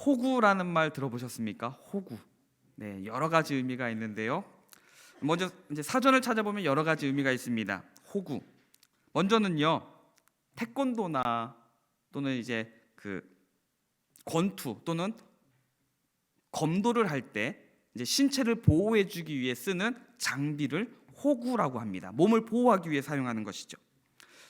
호구라는 말 들어보셨습니까? 호구. 네, 여러 가지 의미가 있는데요. 먼저 이제 사전을 찾아보면 여러 가지 의미가 있습니다. 호구. 먼저는요, 태권도나 또는 이제 그 권투 또는 검도를 할 때 이제 신체를 보호해주기 위해 쓰는 장비를 호구라고 합니다. 몸을 보호하기 위해 사용하는 것이죠.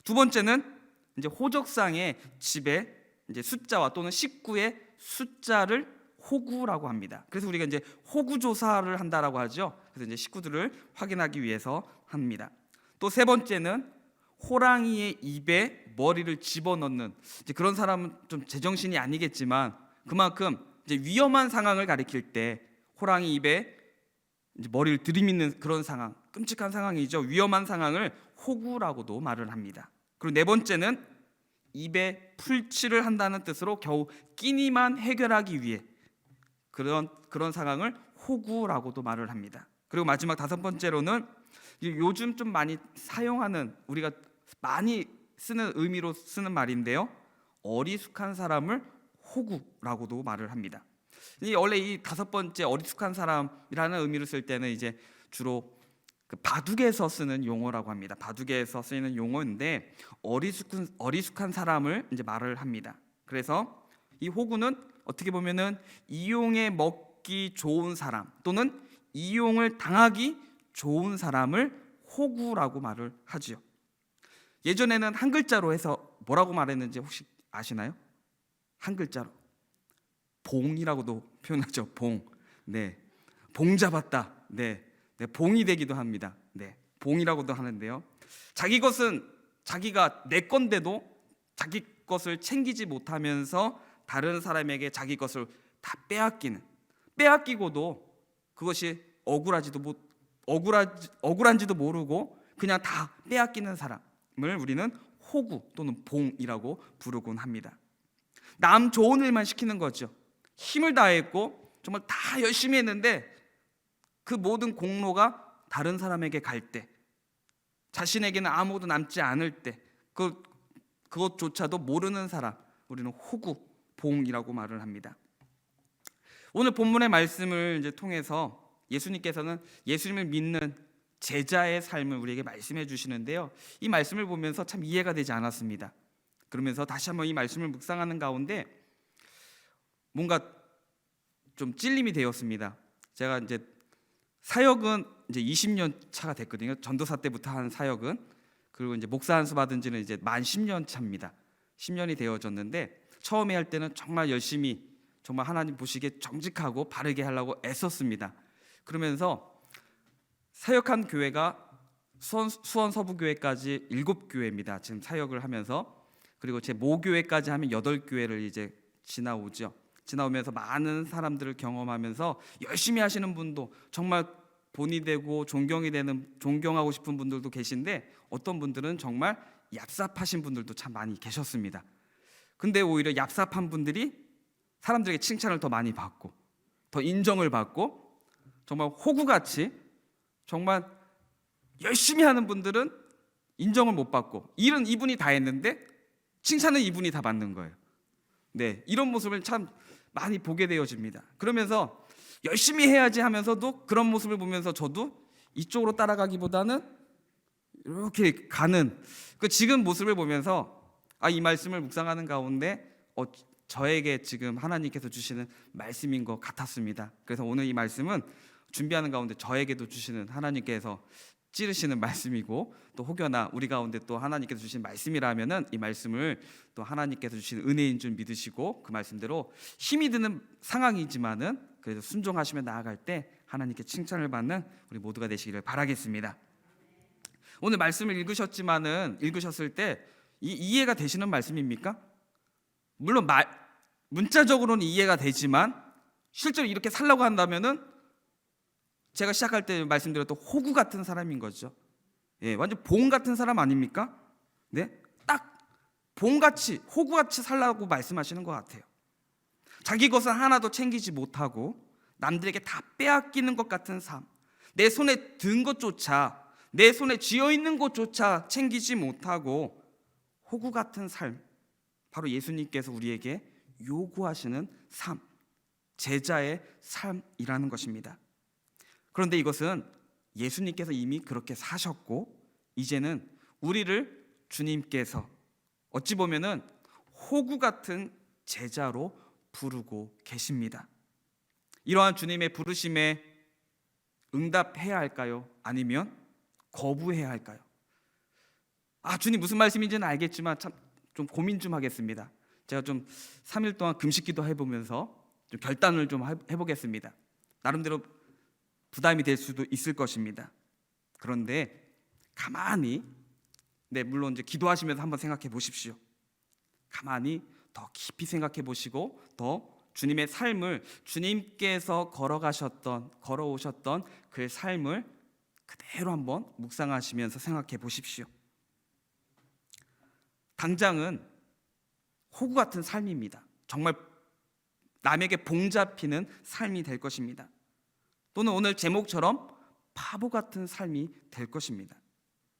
두 번째는 이제 호적상의 집에 이제 숫자와 또는 식구의 숫자를 호구라고 합니다. 그래서 우리가 이제 호구 조사를 한다라고 하죠. 그래서 이제 식구들을 확인하기 위해서 합니다. 또 세 번째는 호랑이의 입에 머리를 집어넣는, 이제 그런 사람은 좀 제정신이 아니겠지만 그만큼 이제 위험한 상황을 가리킬 때 호랑이 입에 이제 머리를 들이미는 그런 상황, 끔찍한 상황이죠. 위험한 상황을 호구라고도 말을 합니다. 그리고 네 번째는 입에 풀칠을 한다는 뜻으로 겨우 끼니만 해결하기 위해 그런 상황을 호구라고도 말을 합니다. 그리고 마지막 다섯 번째로는 요즘 좀 많이 사용하는, 우리가 많이 쓰는 의미로 쓰는 말인데요, 어리숙한 사람을 호구라고도 말을 합니다. 원래 이 다섯 번째 어리숙한 사람이라는 의미를 쓸 때는 이제 주로 그 바둑에서 쓰는 용어라고 합니다. 바둑에서 쓰이는 용어인데 어리숙한 사람을 이제 말을 합니다. 그래서 이 호구는 어떻게 보면은 이용해 먹기 좋은 사람 또는 이용을 당하기 좋은 사람을 호구라고 말을 하지요. 예전에는 한 글자로 해서 뭐라고 말했는지 혹시 아시나요? 한 글자로 봉이라고도 표현하죠. 봉. 네, 봉 잡았다. 네, 봉이 되기도 합니다. 네, 봉이라고도 하는데요. 자기 것은 자기가 내 건데도 자기 것을 챙기지 못하면서 다른 사람에게 자기 것을 다 빼앗기고도 그것이 억울한지도 모르고 그냥 다 빼앗기는 사람을 우리는 호구 또는 봉이라고 부르곤 합니다. 남 좋은 일만 시키는 거죠. 힘을 다했고 정말 다 열심히 했는데 그 모든 공로가 다른 사람에게 갈 때, 자신에게는 아무것도 남지 않을 때 그것조차도 모르는 사람, 우리는 호구, 봉이라고 말을 합니다. 오늘 본문의 말씀을 이제 통해서 예수님께서는 예수님을 믿는 제자의 삶을 우리에게 말씀해 주시는데요, 이 말씀을 보면서 참 이해가 되지 않았습니다. 그러면서 다시 한번 이 말씀을 묵상하는 가운데 뭔가 좀 찔림이 되었습니다. 제가 이제 사역은 이제 20년 차가 됐거든요. 전도사 때부터 한 사역은. 그리고 이제 목사 안수 받은 지는 이제 만 10년 차입니다. 10년이 되어졌는데 처음에 할 때는 정말 열심히, 정말 하나님 보시기에 정직하고 바르게 하려고 애썼습니다. 그러면서 사역한 교회가 수원 서부교회까지 7교회입니다. 지금 사역을 하면서. 그리고 제 모교회까지 하면 8교회를 이제 지나오면서 많은 사람들을 경험하면서 열심히 하시는 분도 정말 본이 되고 존경하고 싶은 분들도 계신데, 어떤 분들은 정말 얍삽하신 분들도 참 많이 계셨습니다. 근데 오히려 얍삽한 분들이 사람들에게 칭찬을 더 많이 받고 더 인정을 받고 정말 호구같이 정말 열심히 하는 분들은 인정을 못 받고, 일은 이분이 다 했는데 칭찬은 이분이 다 받는 거예요. 네, 이런 모습을 참 많이 보게 되어집니다. 그러면서 열심히 해야지 하면서도 그런 모습을 보면서 저도 이쪽으로 따라가기보다는 이렇게 가는 지금 모습을 보면서 이 말씀을 묵상하는 가운데 저에게 지금 하나님께서 주시는 말씀인 것 같았습니다. 그래서 오늘 이 말씀은 준비하는 가운데 저에게도 주시는, 하나님께서 찌르시는 말씀이고, 또 혹여나 우리 가운데 또 하나님께서 주신 말씀이라면은 이 말씀을 또 하나님께서 주신 은혜인 줄 믿으시고 그 말씀대로 힘이 드는 상황이지만은 그래도 순종하시며 나아갈 때 하나님께 칭찬을 받는 우리 모두가 되시기를 바라겠습니다. 오늘 말씀을 읽으셨을 때 이해가 되시는 말씀입니까? 물론 문자적으로는 이해가 되지만 실제로 이렇게 살라고 한다면은 제가 시작할 때 말씀드렸던 호구 같은 사람인 거죠. 예, 완전 봉 같은 사람 아닙니까? 네, 딱 봉같이 호구같이 살라고 말씀하시는 것 같아요. 자기 것은 하나도 챙기지 못하고 남들에게 다 빼앗기는 것 같은 삶, 내 손에 든 것조차, 내 손에 쥐어 있는 것조차 챙기지 못하고 호구 같은 삶, 바로 예수님께서 우리에게 요구하시는 삶, 제자의 삶이라는 것입니다. 그런데 이것은 예수님께서 이미 그렇게 사셨고 이제는 우리를 주님께서 어찌 보면은 호구 같은 제자로 부르고 계십니다. 이러한 주님의 부르심에 응답해야 할까요? 아니면 거부해야 할까요? 주님 무슨 말씀인지는 알겠지만 참 좀 고민 좀 하겠습니다. 제가 좀 3일 동안 금식기도 해보면서 좀 결단을 좀 해보겠습니다. 나름대로 부담이 될 수도 있을 것입니다. 그런데 가만히 물론 이제 기도하시면서 한번 생각해 보십시오. 가만히 더 깊이 생각해 보시고 더 주님의 삶을 주님께서 걸어오셨던 그 삶을 그대로 한번 묵상하시면서 생각해 보십시오. 당장은 호구 같은 삶입니다. 정말 남에게 봉잡히는 삶이 될 것입니다. 또는 오늘 제목처럼 바보 같은 삶이 될 것입니다.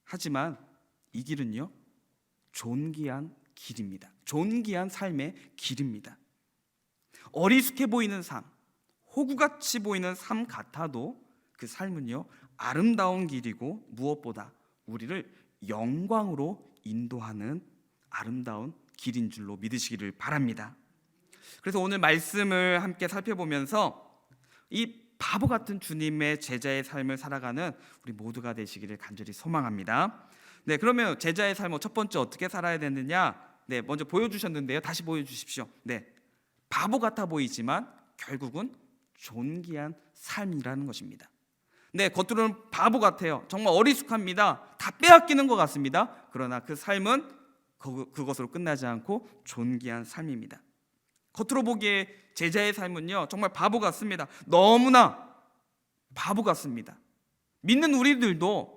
하지만 이 길은요, 존귀한 길입니다. 존귀한 삶의 길입니다. 어리숙해 보이는 삶, 호구같이 보이는 삶 같아도 그 삶은요, 아름다운 길이고 무엇보다 우리를 영광으로 인도하는 아름다운 길인 줄로 믿으시기를 바랍니다. 그래서 오늘 말씀을 함께 살펴보면서 이 바보 같은 주님의 제자의 삶을 살아가는 우리 모두가 되시기를 간절히 소망합니다. 그러면 제자의 삶 첫 번째 어떻게 살아야 되느냐? 먼저 보여주셨는데요. 다시 보여주십시오. 바보 같아 보이지만 결국은 존귀한 삶이라는 것입니다. 겉으로는 바보 같아요. 정말 어리숙합니다. 다 빼앗기는 것 같습니다. 그러나 그 삶은 그것으로 끝나지 않고 존귀한 삶입니다. 겉으로 보기에 제자의 삶은요, 정말 바보 같습니다. 너무나 바보 같습니다. 믿는 우리들도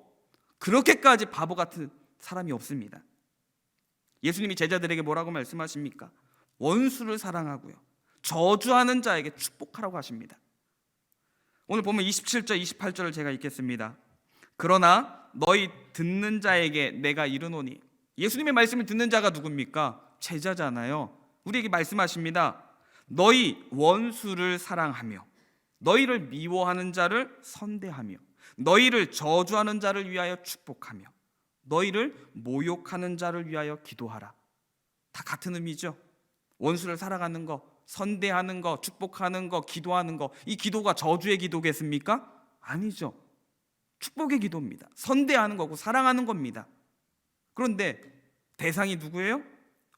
그렇게까지 바보 같은 사람이 없습니다. 예수님이 제자들에게 뭐라고 말씀하십니까? 원수를 사랑하고요, 저주하는 자에게 축복하라고 하십니다. 오늘 보면 27절 28절을 제가 읽겠습니다. 그러나 너희 듣는 자에게 내가 이르노니, 예수님의 말씀을 듣는 자가 누굽니까? 제자잖아요. 우리에게 말씀하십니다. 너희 원수를 사랑하며 너희를 미워하는 자를 선대하며 너희를 저주하는 자를 위하여 축복하며 너희를 모욕하는 자를 위하여 기도하라. 다 같은 의미죠. 원수를 사랑하는 거, 선대하는 거, 축복하는 거, 기도하는 거, 이 기도가 저주의 기도겠습니까? 아니죠. 축복의 기도입니다. 선대하는 거고 사랑하는 겁니다. 그런데 대상이 누구예요?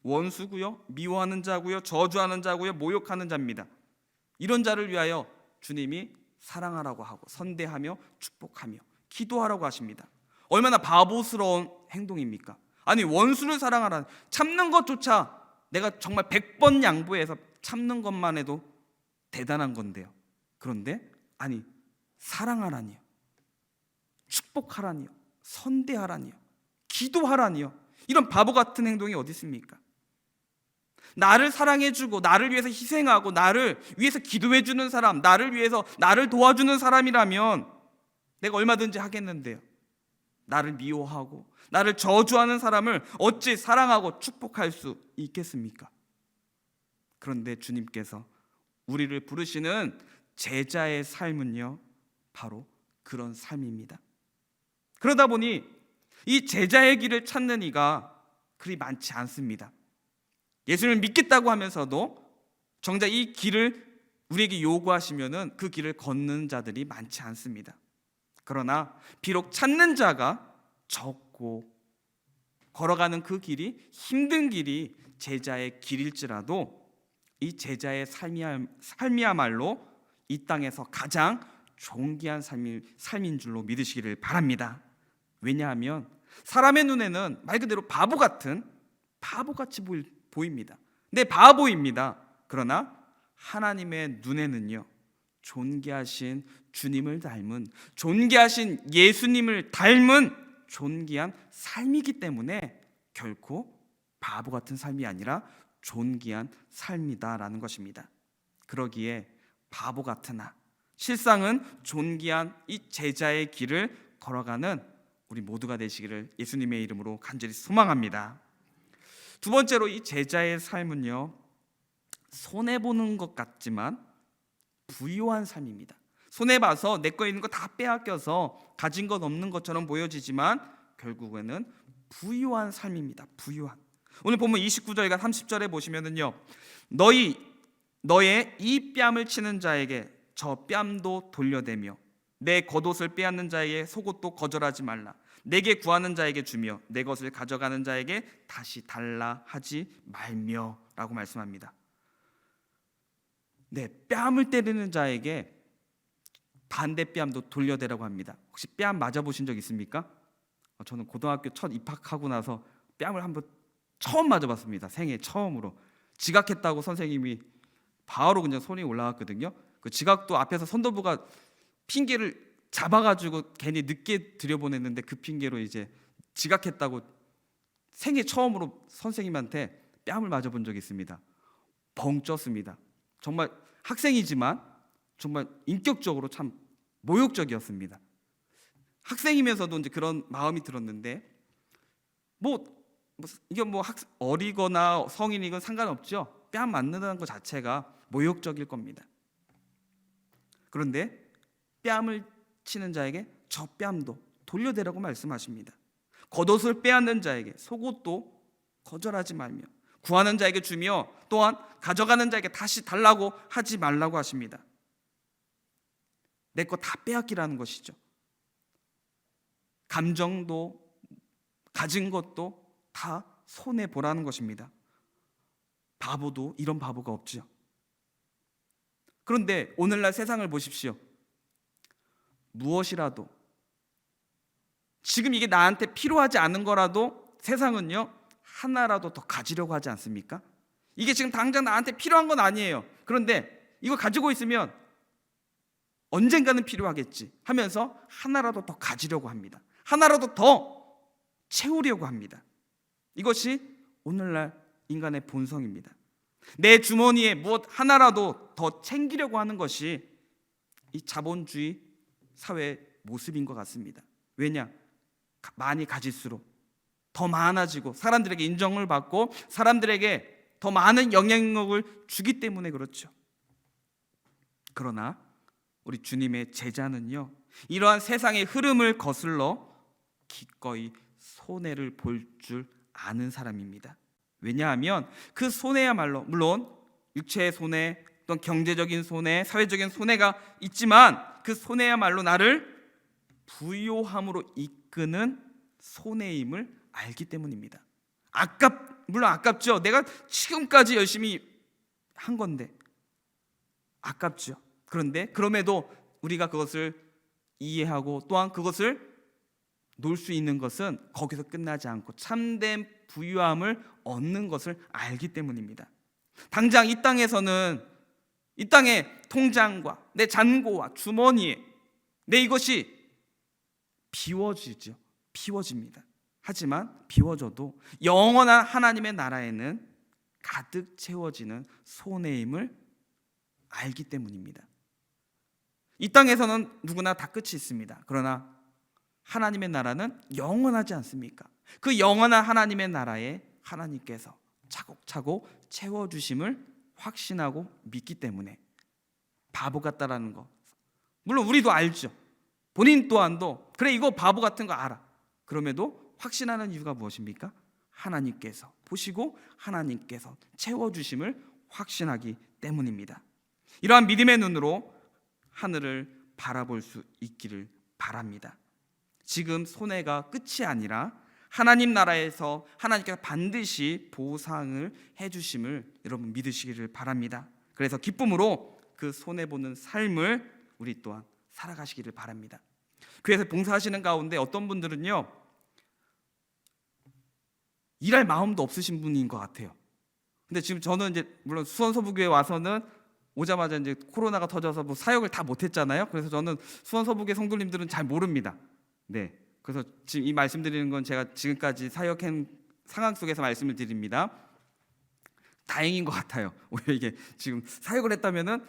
원수고요, 미워하는 자고요, 저주하는 자고요, 모욕하는 자입니다. 이런 자를 위하여 주님이 사랑하라고 하고 선대하며 축복하며 기도하라고 하십니다. 얼마나 바보스러운 행동입니까? 아니, 원수를 사랑하라는, 참는 것조차 내가 정말 100번 양보해서 참는 것만 해도 대단한 건데요. 그런데 아니, 사랑하라니요, 축복하라니요, 선대하라니요, 기도하라니요. 이런 바보 같은 행동이 어디 있습니까? 나를 사랑해주고 나를 위해서 희생하고 나를 위해서 기도해주는 사람, 나를 위해서 나를 도와주는 사람이라면 내가 얼마든지 하겠는데요, 나를 미워하고 나를 저주하는 사람을 어찌 사랑하고 축복할 수 있겠습니까? 그런데 주님께서 우리를 부르시는 제자의 삶은요, 바로 그런 삶입니다. 그러다 보니 이 제자의 길을 찾는 이가 그리 많지 않습니다. 예수님을 믿겠다고 하면서도 정작 이 길을 우리에게 요구하시면은 그 길을 걷는 자들이 많지 않습니다. 그러나 비록 찾는 자가 적고 걸어가는 그 길이 힘든 길이 제자의 길일지라도 이 제자의 삶이야말로 이 땅에서 가장 존귀한 삶인 줄로 믿으시기를 바랍니다. 왜냐하면 사람의 눈에는 말 그대로 바보같이 보입니다. 바보입니다. 그러나 하나님의 눈에는요, 존귀하신 주님을 닮은, 존귀하신 예수님을 닮은 존귀한 삶이기 때문에 결코 바보 같은 삶이 아니라 존귀한 삶이다라는 것입니다. 그러기에 바보 같으나 실상은 존귀한 이 제자의 길을 걸어가는 우리 모두가 되시기를 예수님의 이름으로 간절히 소망합니다. 두 번째로 이 제자의 삶은요, 손해보는 것 같지만 부유한 삶입니다. 손해 봐서 내 거 있는 거 다 빼앗겨서 가진 것 없는 것처럼 보여지지만 결국에는 부유한 삶입니다. 부유한. 오늘 본문 29절과 30절에 보시면은요. 너의 이 뺨을 치는 자에게 저 뺨도 돌려대며 내 겉옷을 빼앗는 자에게 속옷도 거절하지 말라. 내게 구하는 자에게 주며 내 것을 가져가는 자에게 다시 달라 하지 말며 라고 말씀합니다. 네, 뺨을 때리는 자에게 반대 뺨도 돌려대라고 합니다. 혹시 뺨 맞아보신 적 있습니까? 저는 고등학교 첫 입학하고 나서 뺨을 한번 처음 맞아봤습니다. 생애 처음으로. 지각했다고 선생님이 바로 그냥 손이 올라왔거든요. 그 지각도 앞에서 선도부가 핑계를 잡아가지고 괜히 늦게 들여보냈는데 그 핑계로 이제 지각했다고 생애 처음으로 선생님한테 뺨을 맞아본 적이 있습니다. 벙 쪘습니다. 정말 학생이지만 정말 인격적으로 참 모욕적이었습니다. 학생이면서도 이제 그런 마음이 들었는데 이게 어리거나 성인이건 상관없죠. 뺨 맞는다는 것 자체가 모욕적일 겁니다. 그런데 뺨을 치는 자에게 저 뺨도 돌려대라고 말씀하십니다. 겉옷을 빼앗는 자에게 속옷도 거절하지 말며 구하는 자에게 주며 또한 가져가는 자에게 다시 달라고 하지 말라고 하십니다. 내 거 다 빼앗기라는 것이죠. 감정도 가진 것도 다 손해 보라는 것입니다. 바보도 이런 바보가 없죠. 그런데 오늘날 세상을 보십시오. 무엇이라도 지금 이게 나한테 필요하지 않은 거라도 세상은요 하나라도 더 가지려고 하지 않습니까? 이게 지금 당장 나한테 필요한 건 아니에요. 그런데 이거 가지고 있으면 언젠가는 필요하겠지 하면서 하나라도 더 가지려고 합니다. 하나라도 더 채우려고 합니다. 이것이 오늘날 인간의 본성입니다. 내 주머니에 무엇 하나라도 더 챙기려고 하는 것이 이 자본주의 사회의 모습인 것 같습니다. 왜냐? 많이 가질수록 더 많아지고 사람들에게 인정을 받고 사람들에게 더 많은 영향력을 주기 때문에 그렇죠. 그러나 우리 주님의 제자는요 이러한 세상의 흐름을 거슬러 기꺼이 손해를 볼 줄 아는 사람입니다. 왜냐하면 그 손해야말로 물론 육체의 손해 또는 경제적인 손해, 사회적인 손해가 있지만 그 손해야말로 나를 부요함으로 이끄는 손해임을 알기 때문입니다. 물론 아깝죠. 내가 지금까지 열심히 한 건데 아깝죠. 그런데 그럼에도 우리가 그것을 이해하고 또한 그것을 놓을 수 있는 것은 거기서 끝나지 않고 참된 부유함을 얻는 것을 알기 때문입니다. 당장 이 땅에서는 이 땅의 통장과 내 잔고와 주머니에 내 이것이 비워집니다. 하지만 비워져도 영원한 하나님의 나라에는 가득 채워지는 손해임을 알기 때문입니다. 이 땅에서는 누구나 다 끝이 있습니다. 그러나 하나님의 나라는 영원하지 않습니까? 그 영원한 하나님의 나라에 하나님께서 차곡차곡 채워주심을 확신하고 믿기 때문에 바보 같다라는 거 물론 우리도 알죠. 본인 또한도 그래 이거 바보 같은 거 알아. 그럼에도 확신하는 이유가 무엇입니까? 하나님께서 보시고 하나님께서 채워주심을 확신하기 때문입니다. 이러한 믿음의 눈으로 하늘을 바라볼 수 있기를 바랍니다. 지금 손해가 끝이 아니라 하나님 나라에서 하나님께서 반드시 보상을 해주심을 여러분 믿으시기를 바랍니다. 그래서 기쁨으로 그 손해보는 삶을 우리 또한 살아가시기를 바랍니다. 교회에서 봉사하시는 가운데 어떤 분들은요 일할 마음도 없으신 분인 것 같아요. 근데 지금 저는 이제 물론 수원서부교회 와서는 오자마자 이제 코로나가 터져서 사역을 다 못했잖아요. 그래서 저는 수원서부교회 성도님들은 잘 모릅니다. 네, 그래서 지금 이 말씀드리는 건 제가 지금까지 사역한 상황 속에서 말씀을 드립니다. 다행인 것 같아요. 오히려 이게 지금 사역을 했다면은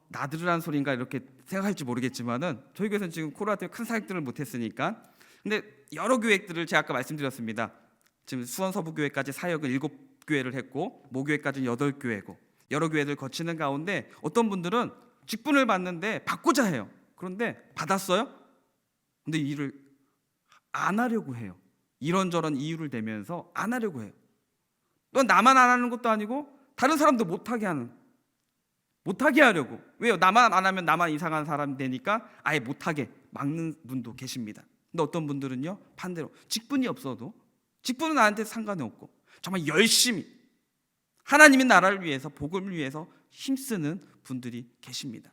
나들으라는 소리인가 이렇게 생각할지 모르겠지만은 저희 교회에서는 지금 코로나 때문에 큰 사역들을 못했으니까. 근데 여러 교회들을 제가 아까 말씀드렸습니다. 지금 수원서부교회까지 사역을 7교회를 했고 모교회까지는 8교회고 여러 교회들 거치는 가운데 어떤 분들은 직분을 받는데 받고자 해요. 그런데 받았어요? 근데 일을 안 하려고 해요. 이런저런 이유를 대면서 안 하려고 해요. 또 나만 안 하는 것도 아니고 다른 사람도 못하게 하려고. 왜요? 나만 안 하면 나만 이상한 사람 되니까 아예 못하게 막는 분도 계십니다. 근데 어떤 분들은요, 반대로 직분이 없어도, 직분은 나한테 상관이 없고 정말 열심히 하나님의 나라를 위해서, 복음을 위해서 힘쓰는 분들이 계십니다.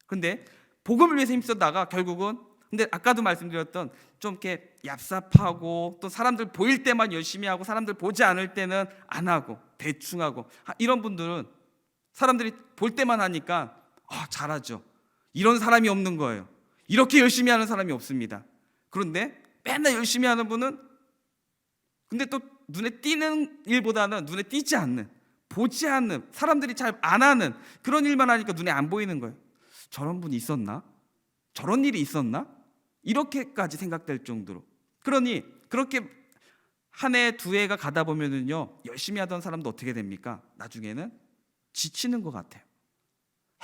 근데 복음을 위해서 힘쓰다가 결국은, 근데 아까도 말씀드렸던 좀 이렇게 얍삽하고 또 사람들 보일 때만 열심히 하고 사람들 보지 않을 때는 안 하고 대충 하고, 이런 분들은 사람들이 볼 때만 하니까 잘하죠. 이런 사람이 없는 거예요. 이렇게 열심히 하는 사람이 없습니다. 그런데 맨날 열심히 하는 분은 근데 또 눈에 띄는 일보다는 눈에 띄지 않는, 보지 않는, 사람들이 잘 안 하는 그런 일만 하니까 눈에 안 보이는 거예요. 저런 분이 있었나? 저런 일이 있었나? 이렇게까지 생각될 정도로. 그러니 그렇게 한 해, 두 해가 가다 보면은요, 열심히 하던 사람도 어떻게 됩니까? 나중에는 지치는 것 같아요.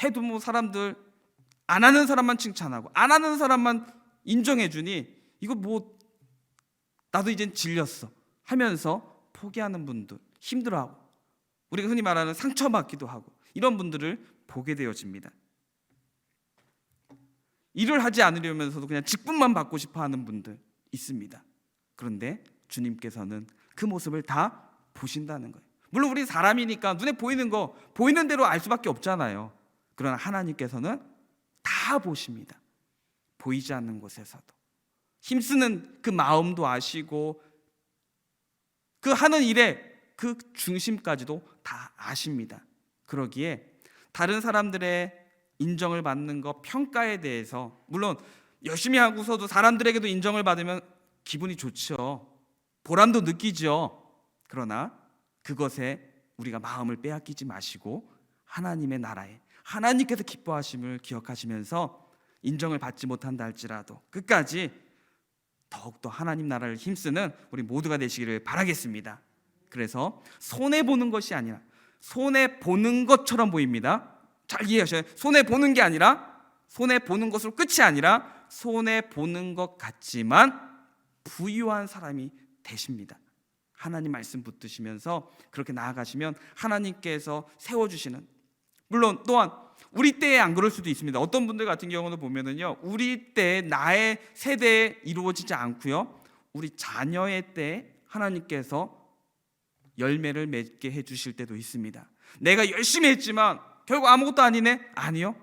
해도 뭐 사람들 안 하는 사람만 칭찬하고 안 하는 사람만 인정해 주니 이거 뭐 나도 이젠 질렸어 하면서 포기하는 분들, 힘들어하고 우리가 흔히 말하는 상처받기도 하고 이런 분들을 보게 되어집니다. 일을 하지 않으려면서도 그냥 직분만 받고 싶어 하는 분들 있습니다. 그런데 주님께서는 그 모습을 다 보신다는 거예요. 물론 우리 사람이니까 눈에 보이는 거 보이는 대로 알 수밖에 없잖아요. 그러나 하나님께서는 다 보십니다. 보이지 않는 곳에서도 힘쓰는 그 마음도 아시고 그 하는 일의 그 중심까지도 다 아십니다. 그러기에 다른 사람들의 인정을 받는 것, 평가에 대해서 물론 열심히 하고서도 사람들에게도 인정을 받으면 기분이 좋죠. 보람도 느끼죠. 그러나 그것에 우리가 마음을 빼앗기지 마시고 하나님의 나라에 하나님께서 기뻐하심을 기억하시면서 인정을 받지 못한다 할지라도 끝까지 더욱더 하나님 나라를 힘쓰는 우리 모두가 되시기를 바라겠습니다. 그래서 손해보는 것이 아니라 손해보는 것처럼 보입니다. 잘 이해하셔요. 손해보는 게 아니라 손해보는 것으로 끝이 아니라 손해보는 것 같지만 부유한 사람이 되십니다. 하나님 말씀 붙드시면서 그렇게 나아가시면 하나님께서 세워주시는, 물론 또한 우리 때에 안 그럴 수도 있습니다. 어떤 분들 같은 경우는 보면은요, 우리 때 나의 세대에 이루어지지 않고요, 우리 자녀의 때에 하나님께서 열매를 맺게 해주실 때도 있습니다. 내가 열심히 했지만 결국 아무것도 아니네? 아니요.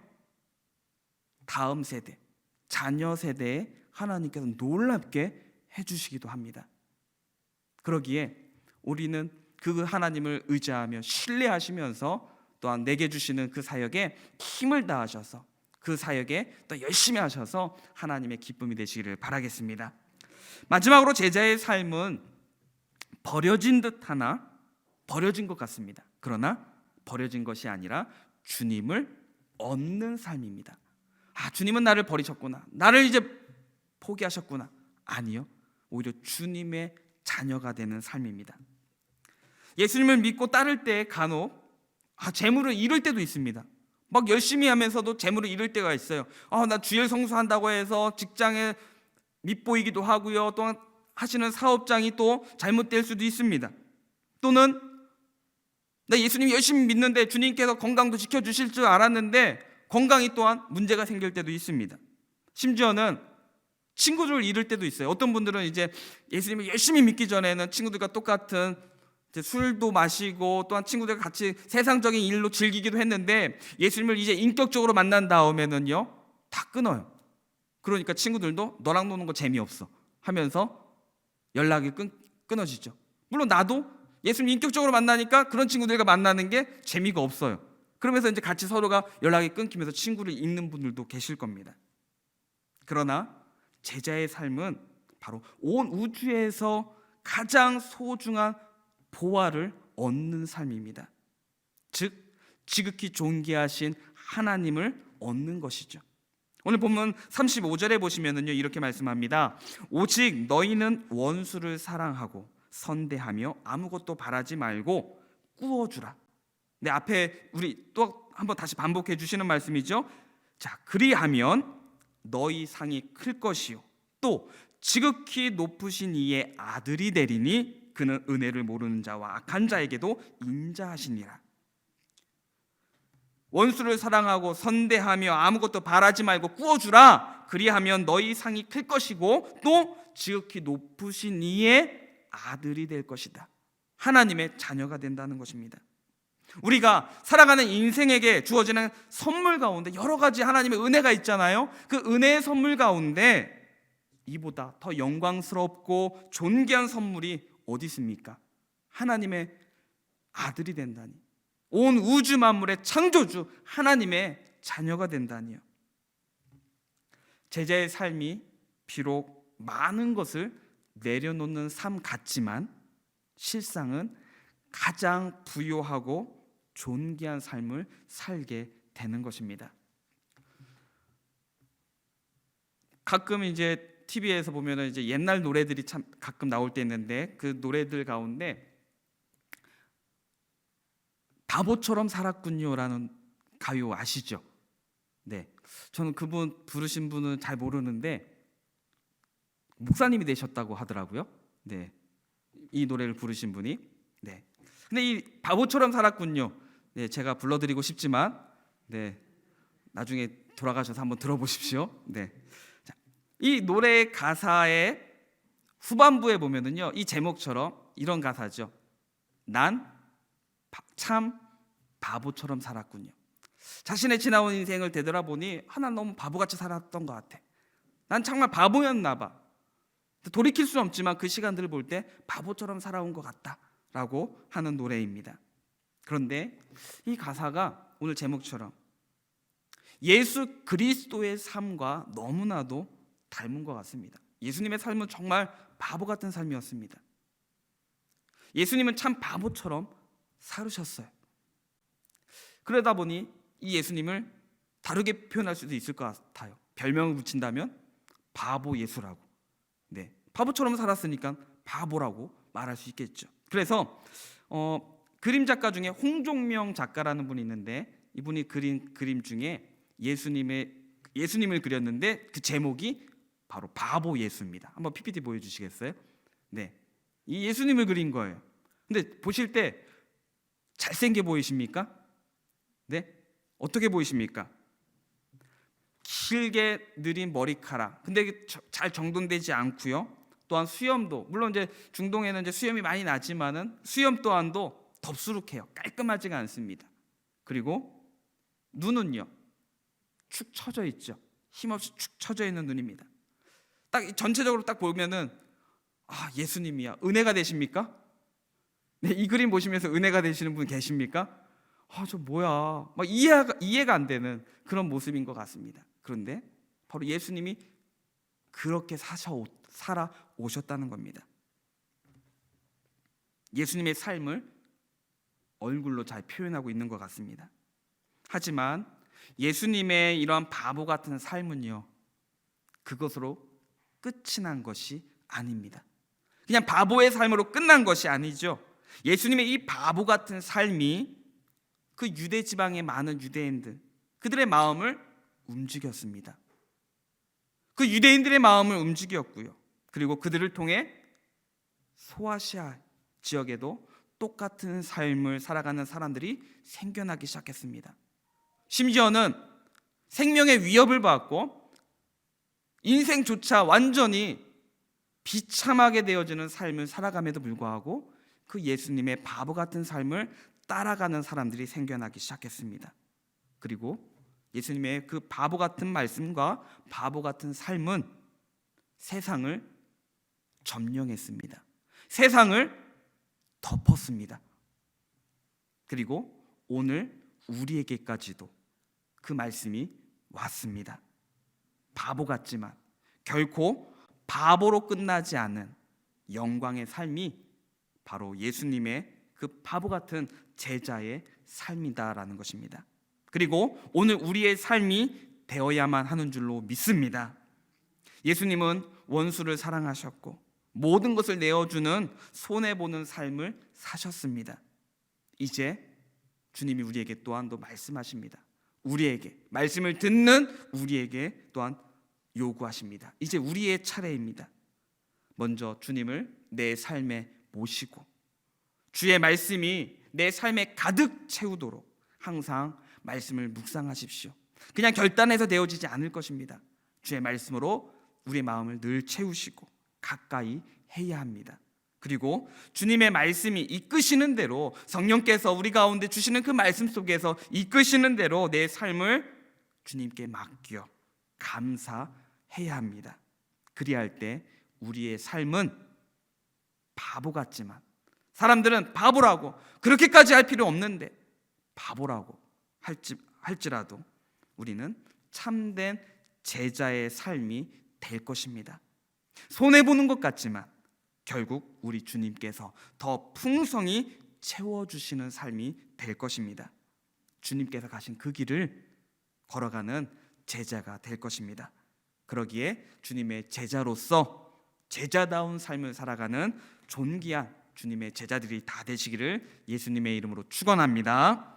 다음 세대, 자녀 세대에 하나님께서 놀랍게 해주시기도 합니다. 그러기에 우리는 그 하나님을 의지하며 신뢰하시면서 또한 내게 주시는 그 사역에 힘을 다하셔서 그 사역에 또 열심히 하셔서 하나님의 기쁨이 되시기를 바라겠습니다. 마지막으로 제자의 삶은 버려진 듯 하나 버려진 것 같습니다. 그러나 버려진 것이 아니라 주님을 얻는 삶입니다. 주님은 나를 버리셨구나, 나를 이제 포기하셨구나. 아니요, 오히려 주님의 자녀가 되는 삶입니다. 예수님을 믿고 따를 때 간혹 재물을 잃을 때도 있습니다. 막 열심히 하면서도 재물을 잃을 때가 있어요. 나 주일 성수한다고 해서 직장에 밉보이기도 하고요, 또한 하시는 사업장이 또 잘못될 수도 있습니다. 또는 나 예수님 열심히 믿는데 주님께서 건강도 지켜주실 줄 알았는데 건강이 또한 문제가 생길 때도 있습니다. 심지어는 친구들을 잃을 때도 있어요. 어떤 분들은 이제 예수님을 열심히 믿기 전에는 친구들과 똑같은 술도 마시고 또한 친구들과 같이 세상적인 일로 즐기기도 했는데 예수님을 이제 인격적으로 만난 다음에는요, 다 끊어요. 그러니까 친구들도 너랑 노는 거 재미없어 하면서 연락이 끊어지죠. 물론 나도 예수님 인격적으로 만나니까 그런 친구들과 만나는 게 재미가 없어요. 그러면서 이제 같이 서로가 연락이 끊기면서 친구를 잃는 분들도 계실 겁니다. 그러나 제자의 삶은 바로 온 우주에서 가장 소중한 보화를 얻는 삶입니다. 즉 지극히 존귀하신 하나님을 얻는 것이죠. 오늘 본문 35절에 보시면은요, 이렇게 말씀합니다. 오직 너희는 원수를 사랑하고 선대하며 아무것도 바라지 말고 꾸어주라. 네, 앞에 우리 또 한번 다시 반복해 주시는 말씀이죠. 자, 그리하면 너희 상이 클 것이요 또 지극히 높으신 이의 아들이 되리니 그는 은혜를 모르는 자와 악한 자에게도 인자하시니라. 원수를 사랑하고 선대하며 아무것도 바라지 말고 구워주라. 그리하면 너희 상이 클 것이고 또 지극히 높으신 이의 아들이 될 것이다. 하나님의 자녀가 된다는 것입니다. 우리가 살아가는 인생에게 주어지는 선물 가운데 여러 가지 하나님의 은혜가 있잖아요. 그 은혜의 선물 가운데 이보다 더 영광스럽고 존귀한 선물이 어디 있습니까? 하나님의 아들이 된다니, 온 우주 만물의 창조주 하나님의 자녀가 된다니요. 제자의 삶이 비록 많은 것을 내려놓는 삶 같지만 실상은 가장 부요하고 존귀한 삶을 살게 되는 것입니다. 가끔 이제 TV에서 보면은 이제 옛날 노래들이 참 가끔 나올 때 있는데 그 노래들 가운데 바보처럼 살았군요라는 가요 아시죠? 네, 저는 그분 부르신 분은 잘 모르는데 목사님이 되셨다고 하더라고요. 네, 이 노래를 부르신 분이. 네, 근데 이 바보처럼 살았군요. 네, 제가 불러드리고 싶지만 네, 나중에 돌아가셔서 한번 들어보십시오. 네, 자, 이 노래 가사의 후반부에 보면은요, 이 제목처럼 이런 가사죠. 난 참 바보처럼 살았군요. 자신의 지나온 인생을 되돌아보니 난 너무 바보같이 살았던 것 같아. 난 정말 바보였나 봐. 돌이킬 수는 없지만 그 시간들을 볼 때 바보처럼 살아온 것 같다라고 하는 노래입니다. 그런데 이 가사가 오늘 제목처럼 예수 그리스도의 삶과 너무나도 닮은 것 같습니다. 예수님의 삶은 정말 바보 같은 삶이었습니다. 예수님은 참 바보처럼 살으셨어요. 그러다 보니 이 예수님을 다르게 표현할 수도 있을 것 같아요. 별명을 붙인다면 바보 예수라고. 네, 바보처럼 살았으니까 바보라고 말할 수 있겠죠. 그래서 그림 작가 중에 홍종명 작가라는 분이 있는데 이분이 그린 그림 중에 예수님을 그렸는데 그 제목이 바로 바보 예수입니다. 한번 PPT 보여주시겠어요? 네, 이 예수님을 그린 거예요. 근데 보실 때 잘생겨 보이십니까? 네, 어떻게 보이십니까? 길게 느린 머리카락. 근데 잘 정돈되지 않고요. 또한 수염도 물론 이제 중동에는 이제 수염이 많이 나지만은 수염 또한도 덥수룩해요. 깔끔하지가 않습니다. 그리고 눈은요, 축 처져 있죠. 힘없이 축 처져 있는 눈입니다. 딱 전체적으로 딱 보면은 예수님이야. 은혜가 되십니까? 네, 이 그림 보시면서 은혜가 되시는 분 계십니까? 저 뭐야, 막 이해가 안 되는 그런 모습인 것 같습니다. 그런데 바로 예수님이 그렇게 살아오셨다는 겁니다. 예수님의 삶을 얼굴로 잘 표현하고 있는 것 같습니다. 하지만 예수님의 이러한 바보 같은 삶은요, 그것으로 끝이 난 것이 아닙니다. 그냥 바보의 삶으로 끝난 것이 아니죠. 예수님의 이 바보 같은 삶이 그 유대 지방의 많은 유대인들, 그들의 마음을 움직였습니다. 그 유대인들의 마음을 움직였고요. 그리고 그들을 통해 소아시아 지역에도 똑같은 삶을 살아가는 사람들이 생겨나기 시작했습니다. 심지어는 생명의 위협을 받고 인생조차 완전히 비참하게 되어지는 삶을 살아감에도 불구하고 그 예수님의 바보 같은 삶을 따라가는 사람들이 생겨나기 시작했습니다. 그리고 예수님의 그 바보 같은 말씀과 바보 같은 삶은 세상을 점령했습니다. 세상을 덮었습니다. 그리고 오늘 우리에게까지도 그 말씀이 왔습니다. 바보 같지만 결코 바보로 끝나지 않은 영광의 삶이 바로 예수님의 그 바보 같은 제자의 삶이다라는 것입니다. 그리고 오늘 우리의 삶이 되어야만 하는 줄로 믿습니다. 예수님은 원수를 사랑하셨고 모든 것을 내어주는 손해보는 삶을 사셨습니다. 이제 주님이 우리에게 또한 또 말씀하십니다. 우리에게 말씀을 듣는 우리에게 또한 요구하십니다. 이제 우리의 차례입니다. 먼저 주님을 내 삶에 모시고 주의 말씀이 내 삶에 가득 채우도록 항상 말씀을 묵상하십시오. 그냥 결단해서 되어지지 않을 것입니다. 주의 말씀으로 우리의 마음을 늘 채우시고 가까이 해야 합니다. 그리고 주님의 말씀이 이끄시는 대로 성령께서 우리 가운데 주시는 그 말씀 속에서 이끄시는 대로 내 삶을 주님께 맡겨 감사해야 합니다. 그리할 때 우리의 삶은 바보 같지만 사람들은 바보라고 그렇게까지 할 필요 없는데 바보라고 할지라도 우리는 참된 제자의 삶이 될 것입니다. 손해보는 것 같지만 결국 우리 주님께서 더 풍성히 채워주시는 삶이 될 것입니다. 주님께서 가신 그 길을 걸어가는 제자가 될 것입니다. 그러기에 주님의 제자로서 제자다운 삶을 살아가는 존귀한 주님의 제자들이 다 되시기를 예수님의 이름으로 축원합니다.